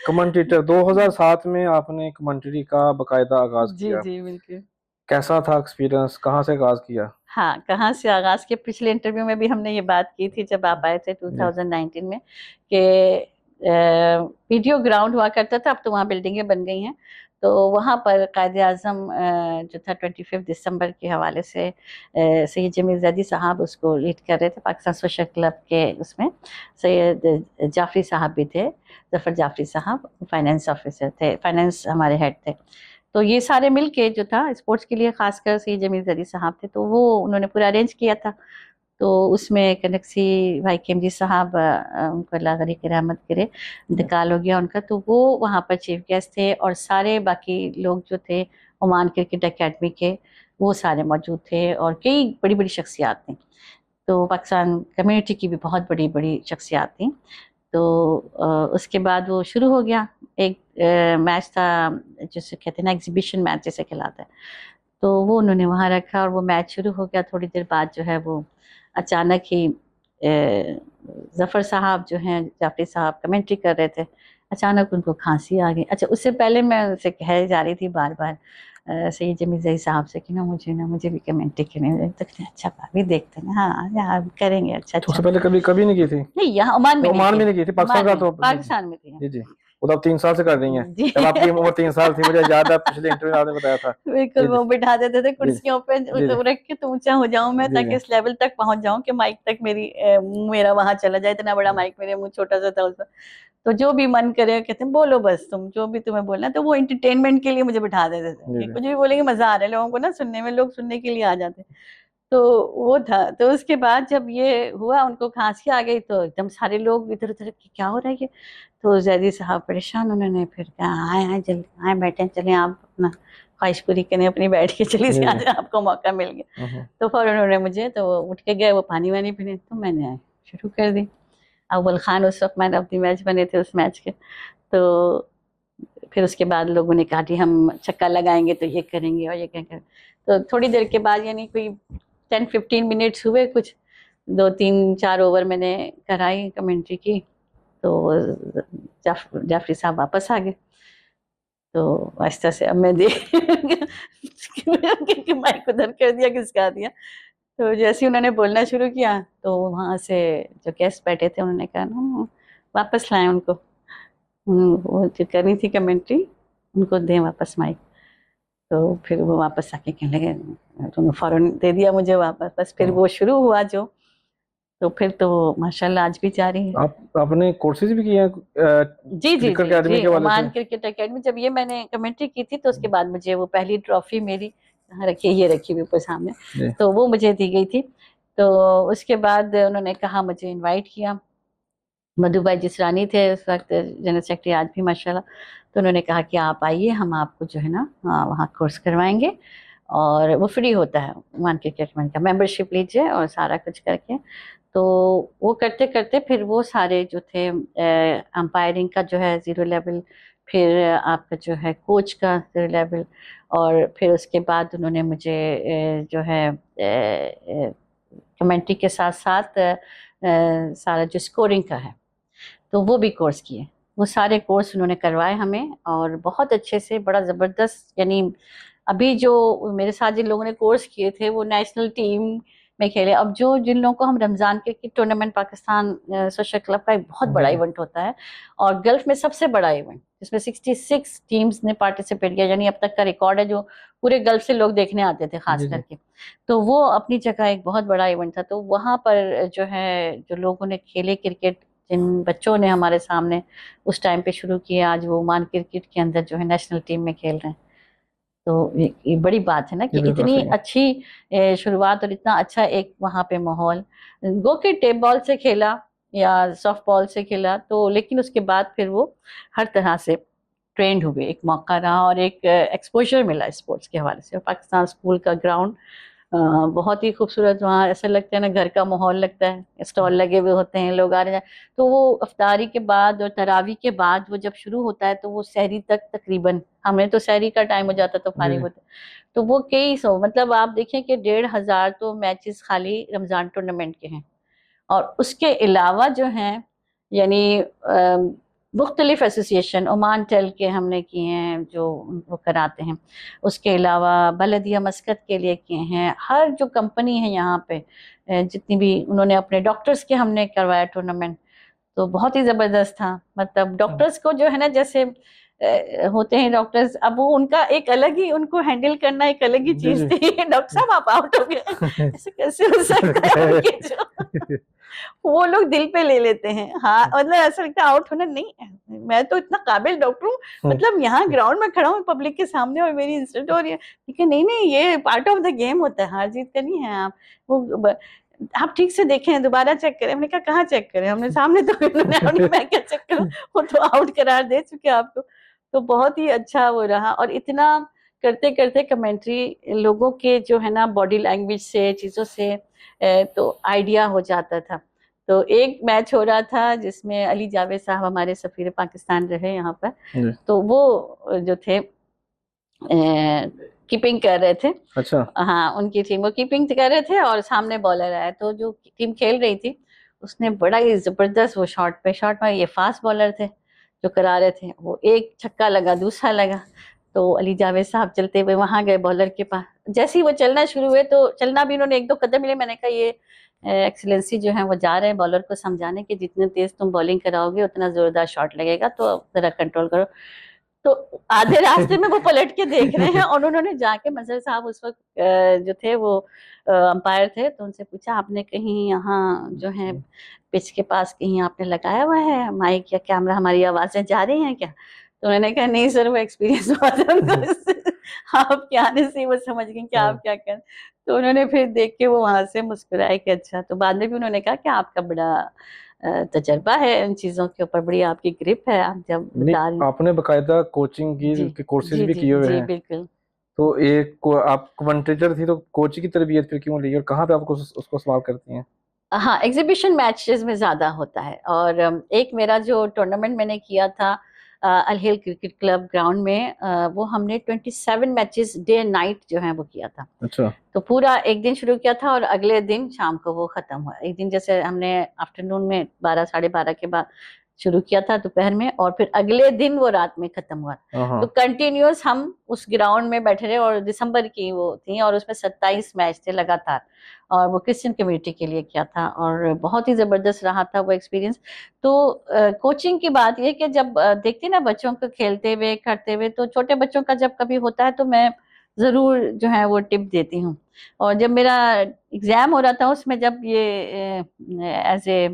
Commentator 2007 में आपने commentary का बकायदा आगाज जी किया। जी बिल्कुल। कैसा था एक्सपीरियंस, कहाँ से आगाज किया? हाँ, कहाँ से आगाज के, पिछले इंटरव्यू में भी हमने ये बात की थी जब आप आए थे जी 2019 में, कि वीडियो ग्राउंड हुआ करता था, अब तो वहाँ बिल्डिंगें बन गई हैं। तो वहाँ पर कायदे आज़म जो था 25 दिसंबर के हवाले से सैयद जमील जैदी साहब उसको लीड कर रहे थे, पाकिस्तान सोशल क्लब के उसमें सैयद जाफरी साहब भी थे, जफर जाफरी साहब फाइनेंस ऑफिसर थे, फाइनेंस हमारे हेड थे। तो ये सारे मिलके जो था स्पोर्ट्स के लिए खासकर से जमील जरी साहब थे, तो वो उन्होंने पूरा अरेंज किया था। तो उसमें कनकसी भाई केमजी साहब उनको अल्लाह गनी की रहमत करे, इंतकाल हो गया उनका, तो वो वहाँ पर चीफ गेस्ट थे, और सारे बाकी लोग जो थे ओमान क्रिकेट एकेडमी के वो सारे मौजूद थे, और कई बड़ी बड़ी शख्सियात थी। तो पाकिस्तान कम्युनिटी की भी बहुत बड़ी बड़ी शख्सियात थी। तो उसके बाद वो शुरू हो गया, एक मैच था जिसे कहते हैं ना एग्जीबिशन मैच जैसे खिलाता है, तो वो उन्होंने वहाँ रखा और वो मैच शुरू हो गया। थोड़ी देर बाद जो है वो अचानक ही जफ़र साहब जो हैं, जाफरी साहब कमेंट्री कर रहे थे, अचानक उनको खांसी आ गई। अच्छा, उससे पहले मैं उनसे कह जा रही थी बार बार सैयद जमील जई साहब से कि ना मुझे भी कमेंट्री करनी है, तो कहते हैं, अच्छा भाभी देखते हैं, हाँ यार करेंगे, अच्छा तो अच्छा। उससे पहले कभी कभी नहीं की थी? नहीं, यहाँ ओमान में नहीं ओमान किया, में नहीं की थी, पाकिस्तान ओमान का में, तो जी जी। पाकिस्तान में थी। जी जी। वो तो आप 3 साल से कर रही हैं। जी जब आपकी उम्र 3 साल थी, मुझे याद है पिछले इंटरव्यू में आपने बताया था। बिल्कुल, जी जी। वो बिठा देते थे जी जी। कुर्सियों पे, जी जी। रख के तो ऊंचा हो जाऊं मैं, जी ताकि जी। इस लेवल तक पहुंच जाऊं कि माइक तक मेरा वहां चला जाए। इतना बड़ा माइक, मेरे मुंह छोटा सा था उसका। तो जो भी मन करे कहते हैं बोलो, बस तुम जो भी तुम्हें बोलना है। तो वो एंटरटेनमेंट के लिए मुझे बिठा देते थे जी कि जी। कुछ भी बोलेंगे, मजा आ रहा है लोगों को ना सुनने में, लोग सुनने के लिए आ जाते। तो वो था। तो उसके बाद जब ये हुआ, उनको खांसी आ गई, तो एकदम सारे लोग इधर उधर कि क्या हो रहा है ये। तो जैदी साहब परेशान, उन्होंने फिर कहा आए आए जल्दी आए, बैठे, चले आप अपना ख्वाहिश पूरी करने अपनी बैठ के चली जी से, जी। आज आपको मौका मिल गया। तो फौरन उन्होंने मुझे, तो वो उठ के गए, वो पानी वानी पीने, तो मैंने शुरू कर दी। अव्वल खान उस वक्त मैन ऑफ द मैच बने थे उस मैच के। तो फिर उसके बाद लोगों ने कहा कि हम छक्का लगाएंगे तो ये करेंगे और ये करेंगे। तो थोड़ी देर के बाद, यानी कोई 10-15 मिनट्स हुए कुछ, 2-3-4 ओवर मैंने कराई कमेंट्री की। तो जाफरी साहब वापस आ गए। तो आहिस्ता से अब मैं देख माइक उधर कर दिया, किसका दिया। तो जैसे ही उन्होंने बोलना शुरू किया, तो वहां से जो गेस्ट बैठे थे उन्होंने कहा ना, वापस लाएं उनको, वो जो करनी थी कमेंट्री, उनको दें वापस माइक। तो फिर वो वापस आके कहने लगे, तो फौरन दे दिया मुझे वापस। बस फिर हाँ। वो शुरू हुआ जो, तो फिर तो माशाल्लाह आज भी जारी है। आपने कोर्सेज भी किए हैं जी जी क्रिकेट जी एकेडमी जी, के वाले से? ओमान क्रिकेट एकेडमी, जब ये मैंने कमेंट्री की थी, तो उसके बाद मुझे वो पहली ट्रॉफी मेरी, यहाँ रखी, ये रखी हुई ऊपर सामने, जी तो वो मुझे दी गई थी। तो उसके बाद उन्होंने कहा, मुझे इनवाइट किया, मधु भाई जिसरानी थे उस वक्त जनरल सेक्रेटरी, आज भी माशाल्लाह। तो उन्होंने कहा कि आप आइए, हम आपको जो है ना वहाँ कोर्स करवाएंगे, और वो फ्री होता है, वन क्रिकेट का मेंबरशिप लीजिए और सारा कुछ करके। तो वो करते करते फिर वो सारे जो थे, अंपायरिंग का जो है 0 लेवल, फिर आपका जो है कोच का 0 लेवल, और फिर उसके बाद उन्होंने मुझे जो है कमेंट्री के साथ साथ सारा जो स्कोरिंग का है, तो वो भी कोर्स किए। वो सारे कोर्स उन्होंने करवाए हमें, और बहुत अच्छे से, बड़ा ज़बरदस्त। यानी अभी जो मेरे साथ जिन लोगों ने कोर्स किए थे, वो नेशनल टीम में खेले। अब जो जिन लोगों को हम रमज़ान के टूर्नामेंट, पाकिस्तान सोशल क्लब का एक बहुत जी बड़ा जी। इवेंट होता है, और गल्फ में सबसे बड़ा इवेंट, जिसमें 66 टीम्स ने पार्टिसिपेट किया, यानी अब तक का रिकॉर्ड है, जो पूरे गल्फ से लोग देखने आते थे खास जी जी। करके। तो वो अपनी जगह एक बहुत बड़ा इवेंट था। तो वहाँ पर जो है, जो लोगों ने खेले क्रिकेट, जिन बच्चों ने हमारे सामने उस टाइम पे शुरू किया, आज वो ओमान क्रिकेट के अंदर जो है नेशनल टीम में खेल रहे हैं। तो ये बड़ी बात है ना कि ये बिल्कुल इतनी सही है। अच्छी शुरुआत, और इतना अच्छा एक वहाँ पे माहौल। गो के टेप बॉल से खेला या सॉफ्ट बॉल से खेला, तो लेकिन उसके बाद फिर वो हर तरह से ट्रेंड हुए, एक मौका रहा और एक एक्सपोजर मिला स्पोर्ट्स के हवाले से। और पाकिस्तान स्कूल का ग्राउंड बहुत ही खूबसूरत, वहाँ ऐसा लगता है ना घर का माहौल लगता है, स्टॉल लगे हुए होते हैं, लोग आ रहे हैं। तो वो अफ्तारी के बाद और तरावी के बाद वो जब शुरू होता है, तो वो सहरी तक तकरीबन, हमें तो सहरी का टाइम हो जाता तो जी फारिग जी। होते। तो वो कई सौ, मतलब आप देखें कि 1,500 तो मैचेस खाली रमजान टूर्नामेंट के हैं। और उसके अलावा जो हैं, यानी मुख्तलिफ एसोसिएशन, ओमान टेल के हमने किए हैं जो वो कराते हैं, उसके अलावा बलदिया मस्कत के लिए किए हैं। हर जो कंपनी है यहाँ पे जितनी भी, उन्होंने अपने डॉक्टर्स के हमने करवाया टूर्नामेंट, तो बहुत ही ज़बरदस्त था। मतलब डॉक्टर्स को जो है ना, जैसे होते हैं डॉक्टर्स, अब वो उनका एक अलग ही, उनको हैंडल करना एक अलग ही जी चीज जी। थी। डॉक्टर साहब आप आउट हो गए, ऐसे कैसे हो सकता है? उनके जो वो लोग दिल पे ले लेते हैं। हाँ, मतलब ऐसा लगता है आउट होना नहीं है, मैं तो इतना काबिल डॉक्टर हूँ, मतलब यहाँ ग्राउंड में खड़ा हूँ पब्लिक के सामने और मेरी इंसल्ट हो रही है। ठीक है, नहीं नहीं, ये पार्ट ऑफ द गेम होता है, हार जीत का नहीं है। आप वो आप ठीक से देखें, दोबारा चेक करें। हमने कहा कहाँ चेक करें, हमने सामने तो उन्होंने मैं क्या चेक करूँ, वो तो आउट करार दे चुके आपको। तो बहुत ही अच्छा वो रहा। और इतना करते करते कमेंट्री लोगों के जो है ना बॉडी लैंग्वेज से, चीज़ों से तो आइडिया हो जाता था। तो एक मैच हो रहा था जिसमें अली जावेद साहब हमारे सफीर पाकिस्तान रहे यहाँ पर, जी। तो वो जो थे कीपिंग कर रहे थे। अच्छा। हाँ, उनकी टीम वो कीपिंग कर रहे थे और सामने बॉलर आया, तो जो टीम खेल रही थी उसने बड़ा ही जबरदस्त वो शॉट में, ये फास्ट बॉलर थे जो करा रहे थे, वो एक छक्का लगा, दूसरा लगा, तो अली जावेद साहब चलते हुए वहां गए बॉलर के पास। जैसे ही वो चलना शुरू हुए, तो चलना भी उन्होंने एक दो कदम मिले, मैंने कहा ये एक्सीलेंसी जो है वो जा रहे हैं बॉलर को समझाने कि जितने तेज तुम बॉलिंग कराओगे उतना जोरदार शॉट लगेगा, तो जरा कंट्रोल करो। तो आधे रास्ते में वो पलट के देख रहे हैं और उन्होंने जाके मजहर साहब उस वक्त जो थे वो अंपायर थे, तो उनसे पूछा आपने कहीं यहाँ जो है पिच के पास कहीं आपने लगाया हुआ है माइक या कैमरा, हमारी आवाजें जा रही हैं क्या? तो उन्होंने कहा नहीं सर, वो एक्सपीरियंस हुआ था उनको, आपके आने से वो समझ गए कि आप क्या कर। तो उन्होंने फिर देख के वो वहां से मुस्कुराए कि अच्छा। तो बाद में भी उन्होंने कहा कि आपका बड़ा तजर्बा है इन चीजों के ऊपर, बड़ी आपकी ग्रिप है, आप जब नहीं, बता रही। आपने बकायदा कोचिंग जी की कोर्सेज जी भी जी किए हुए जी हैं, बिल्कुल। तो आप कमेंटेटर थी, तो कोच की तरबियत फिर क्यों ली और कहाँ पे आपको उसको सवाल करती हैं? हाँ, एग्जीबिशन मैचेस में ज्यादा होता है। और एक मेरा जो टूर्नामेंट मैंने किया था अल हिल क्रिकेट क्लब ग्राउंड में, वो हमने 27 मैचेस डे एंड नाइट जो है वो किया था। अच्छा। तो पूरा एक दिन शुरू किया था और अगले दिन शाम को वो खत्म हुआ। एक दिन जैसे हमने आफ्टरनून में 12 साढ़े 12 के बाद शुरू किया था दोपहर में, और फिर अगले दिन वो रात में खत्म हुआ। हाँ। तो कंटिन्यूअस हम उस ग्राउंड में बैठे रहे, और दिसंबर की वो थी, और उसमें 27 मैच थे लगातार, और वो क्रिश्चियन कम्युनिटी के लिए किया था, और बहुत ही जबरदस्त रहा था वो एक्सपीरियंस। तो कोचिंग की बात ये कि जब देखती ना बच्चों को खेलते हुए करते हुए, तो छोटे बच्चों का जब कभी होता है तो मैं जरूर जो है वो टिप देती हूँ। और जब मेरा एग्जाम हो रहा था उसमें, जब ये एज ए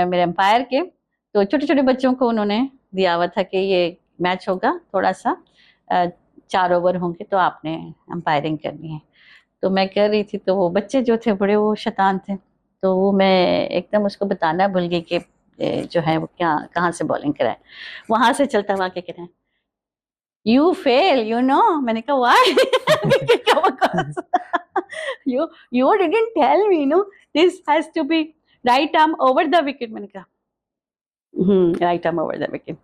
मेरे एम्पायर के, तो छोटे छोटे बच्चों को उन्होंने दिया हुआ था कि ये मैच होगा, थोड़ा सा 4 ओवर होंगे, तो आपने एम्पायरिंग करनी है। तो मैं कर रही थी, तो वो बच्चे जो थे बड़े वो शैतान थे, तो वो मैं एकदम उसको बताना भूल गई कि जो है वो क्या कहाँ से बॉलिंग कराए। वहां से चलता हुआ के कह रहे हैं यू फेल यू नो। मैंने कहा व्हाई? क्या बकवास, you didn't tell me no this has to be right arm over the wicket. मैंने कहा right arm over the wicket,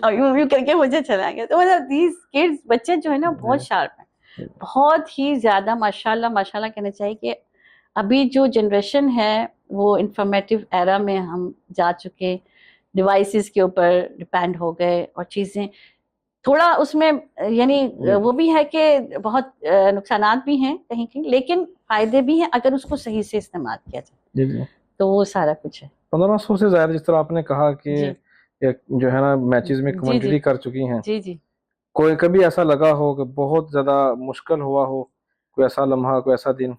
और यूं करके मुझे चला गया। तो मतलब दीज किड्स, बच्चे जो है ना बहुत शार्प है, बहुत ही ज्यादा, माशाल्लाह माशाल्लाह कहना चाहिए कि अभी जो जनरेशन है वो इंफॉर्मेटिव एरा में हम जा चुके, डिवाइसेस के ऊपर डिपेंड हो गए, और चीजें थोड़ा उसमें यानी वो भी है कि बहुत नुकसानात भी हैं कहीं कहीं, लेकिन फायदे भी हैं अगर उसको सही से इस्तेमाल किया जाए। जी जी। तो वो सारा कुछ है। 1500 से ज्यादा, जिस तरह आपने कहा कि जी जो है ना मैचेस में जी जी कमेंट्री कर चुकी हैं, जी जी। कोई कभी ऐसा लगा हो कि बहुत ज्यादा मुश्किल हुआ हो, कोई ऐसा लम्हा, कोई ऐसा दिन?